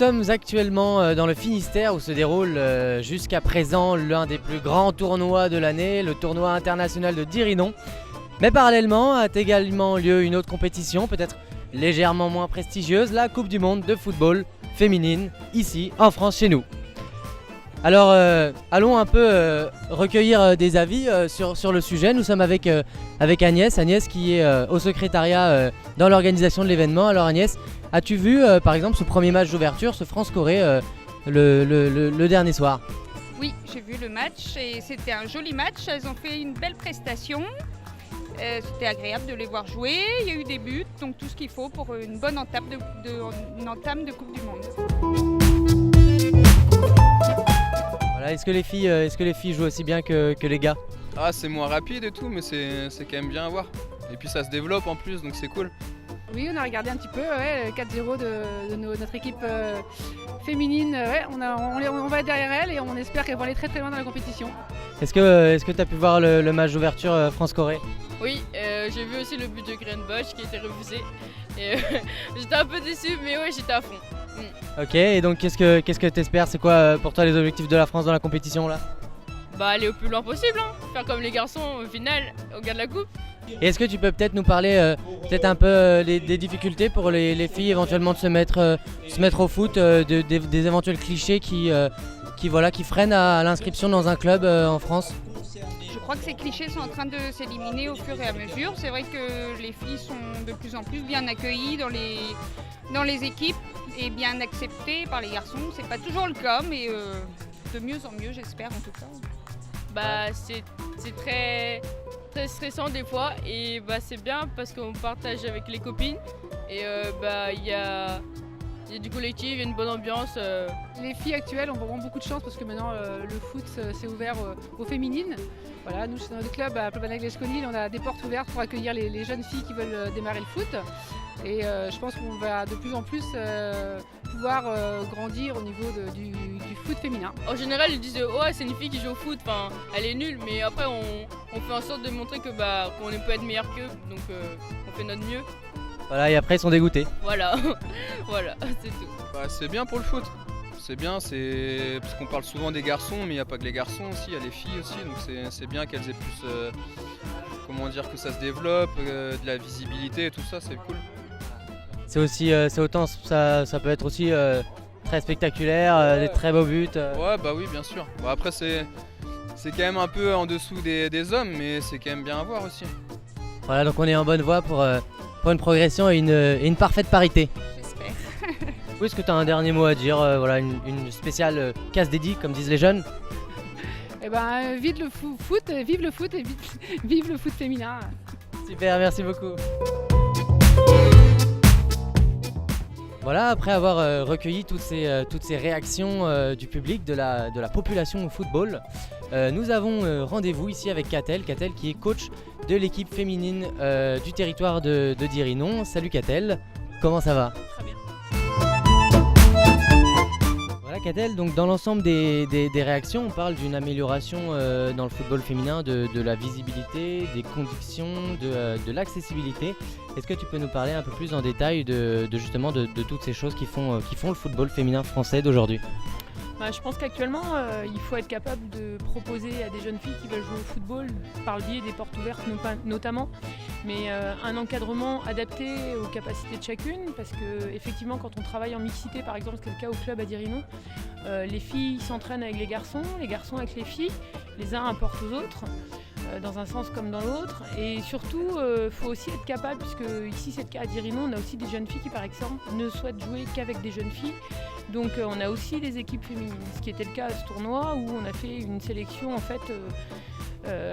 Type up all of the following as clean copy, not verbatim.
sommes actuellement dans le Finistère où se déroule jusqu'à présent l'un des plus grands tournois de l'année, le tournoi international de Dirinon. Mais parallèlement a également lieu une autre compétition, peut-être légèrement moins prestigieuse, la Coupe du Monde de football féminine, ici en France chez nous. Alors allons un peu recueillir des avis sur le sujet. Nous sommes avec Agnès qui est au secrétariat dans l'organisation de l'événement. Alors Agnès, as-tu vu par exemple ce premier match d'ouverture, ce France-Corée le dernier soir? Oui, j'ai vu le match et c'était un joli match. Elles ont fait une belle prestation. C'était agréable de les voir jouer. Il y a eu des buts, donc tout ce qu'il faut pour une bonne entame de Coupe du Monde. Voilà, est-ce que les filles jouent aussi bien que les gars? Ah, c'est moins rapide et tout, mais c'est quand même bien à voir. Et puis ça se développe en plus, donc c'est cool. Oui, on a regardé un petit peu, le 4-0 de notre équipe féminine. On va être derrière elle et on espère qu'elle va aller très très loin dans la compétition. Est-ce que tu as pu voir le match d'ouverture France-Corée? Oui, j'ai vu aussi le but de Greenbush qui était refusé. Et j'étais un peu déçue, mais ouais, j'étais à fond. Ok, et donc qu'est-ce que tu espères? C'est quoi pour toi les objectifs de la France dans la compétition là? Bah aller au plus loin possible, faire comme les garçons au final, au gain de la coupe. Et est-ce que tu peux peut-être nous parler peut-être un peu des difficultés pour les filles éventuellement de se mettre au foot, des éventuels clichés qui freinent à l'inscription dans un club en France? Je crois que ces clichés sont en train de s'éliminer au fur et à mesure. C'est vrai que les filles sont de plus en plus bien accueillies dans les équipes et bien acceptées par les garçons. C'est pas toujours le cas, mais de mieux en mieux, j'espère en tout cas. Bah c'est très très stressant des fois et bah c'est bien parce qu'on partage avec les copines et il y a du collectif, il y a une bonne ambiance. Les filles actuelles ont vraiment beaucoup de chance parce que maintenant le foot s'est ouvert aux féminines. Voilà, nous dans notre club à Plobannec-les-Conil, on a des portes ouvertes pour accueillir les jeunes filles qui veulent démarrer le foot. Et je pense qu'on va de plus en plus pouvoir grandir au niveau du foot féminin. En général, ils disent ouais, c'est une fille qui joue au foot, elle est nulle, mais après on fait en sorte de montrer que qu'on peut être meilleur qu'eux, donc on fait notre mieux. Voilà, et après ils sont dégoûtés. Voilà, voilà, c'est tout. Bah, c'est bien pour le foot. C'est bien, parce qu'on parle souvent des garçons, mais il n'y a pas que les garçons aussi, il y a les filles aussi, donc c'est bien qu'elles aient plus, que ça se développe, de la visibilité et tout ça, c'est cool. Ça peut être aussi très spectaculaire, des très beaux buts. Ouais, bah oui, bien sûr. Bon, après c'est quand même un peu en dessous des hommes, mais c'est quand même bien à voir aussi. Voilà, donc on est en bonne voie pour une progression et une parfaite parité. J'espère. Oui, est-ce que tu as un dernier mot à dire, une spéciale casse dédiée comme disent les jeunes? Eh ben, vive le foot et vive le foot féminin. Super, merci beaucoup. Voilà, après avoir recueilli toutes ces réactions du public, de la population au football, nous avons rendez-vous ici avec Catel qui est coach de l'équipe féminine du territoire de Dirinon. Salut Catel, comment ça va? Très bien. Voilà Catel, donc dans l'ensemble des réactions, on parle d'une amélioration dans le football féminin, de la visibilité, des conditions, de l'accessibilité. Est-ce que tu peux nous parler un peu plus en détail de toutes ces choses qui font le football féminin français d'aujourd'hui? Je pense qu'actuellement, il faut être capable de proposer à des jeunes filles qui veulent jouer au football, par le biais des portes ouvertes notamment, mais un encadrement adapté aux capacités de chacune, parce que effectivement, quand on travaille en mixité, par exemple, c'est le cas au club à Dirinon, les filles s'entraînent avec les garçons avec les filles, les uns apportent aux autres, dans un sens comme dans l'autre, et surtout il faut aussi être capable, puisque ici c'est le cas à Dirinon, on a aussi des jeunes filles qui par exemple ne souhaitent jouer qu'avec des jeunes filles, donc on a aussi des équipes féminines, ce qui était le cas à ce tournoi où on a fait une sélection en fait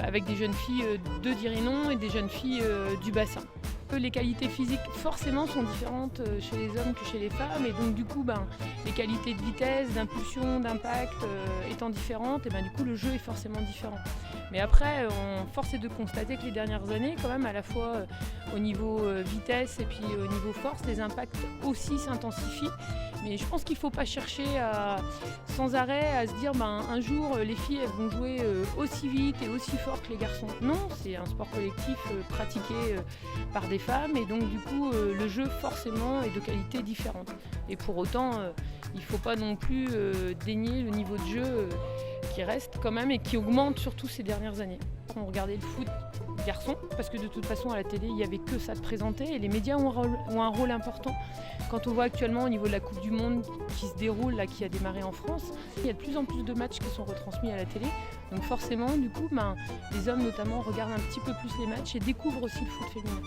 avec des jeunes filles de Dirinon et des jeunes filles du bassin. Les qualités physiques forcément sont différentes chez les hommes que chez les femmes, et donc du coup les qualités de vitesse, d'impulsion, d'impact étant différentes, et du coup le jeu est forcément différent. Mais après, force est de constater que les dernières années, quand même, à la fois au niveau vitesse et puis au niveau force, les impacts aussi s'intensifient. Mais je pense qu'il ne faut pas chercher sans arrêt à se dire un jour les filles elles vont jouer aussi vite et aussi fort que les garçons. Non, c'est un sport collectif pratiqué par des femmes, et donc du coup le jeu forcément est de qualité différente. Et pour autant, il ne faut pas non plus dénier le niveau de jeu qui reste quand même et qui augmente surtout ces dernières années. On regardait le foot garçon parce que de toute façon à la télé il n'y avait que ça de présenter et les médias ont un rôle important. Quand on voit actuellement au niveau de la Coupe du Monde qui se déroule, là, qui a démarré en France, il y a de plus en plus de matchs qui sont retransmis à la télé. Donc forcément, du coup, les hommes notamment regardent un petit peu plus les matchs et découvrent aussi le foot féminin.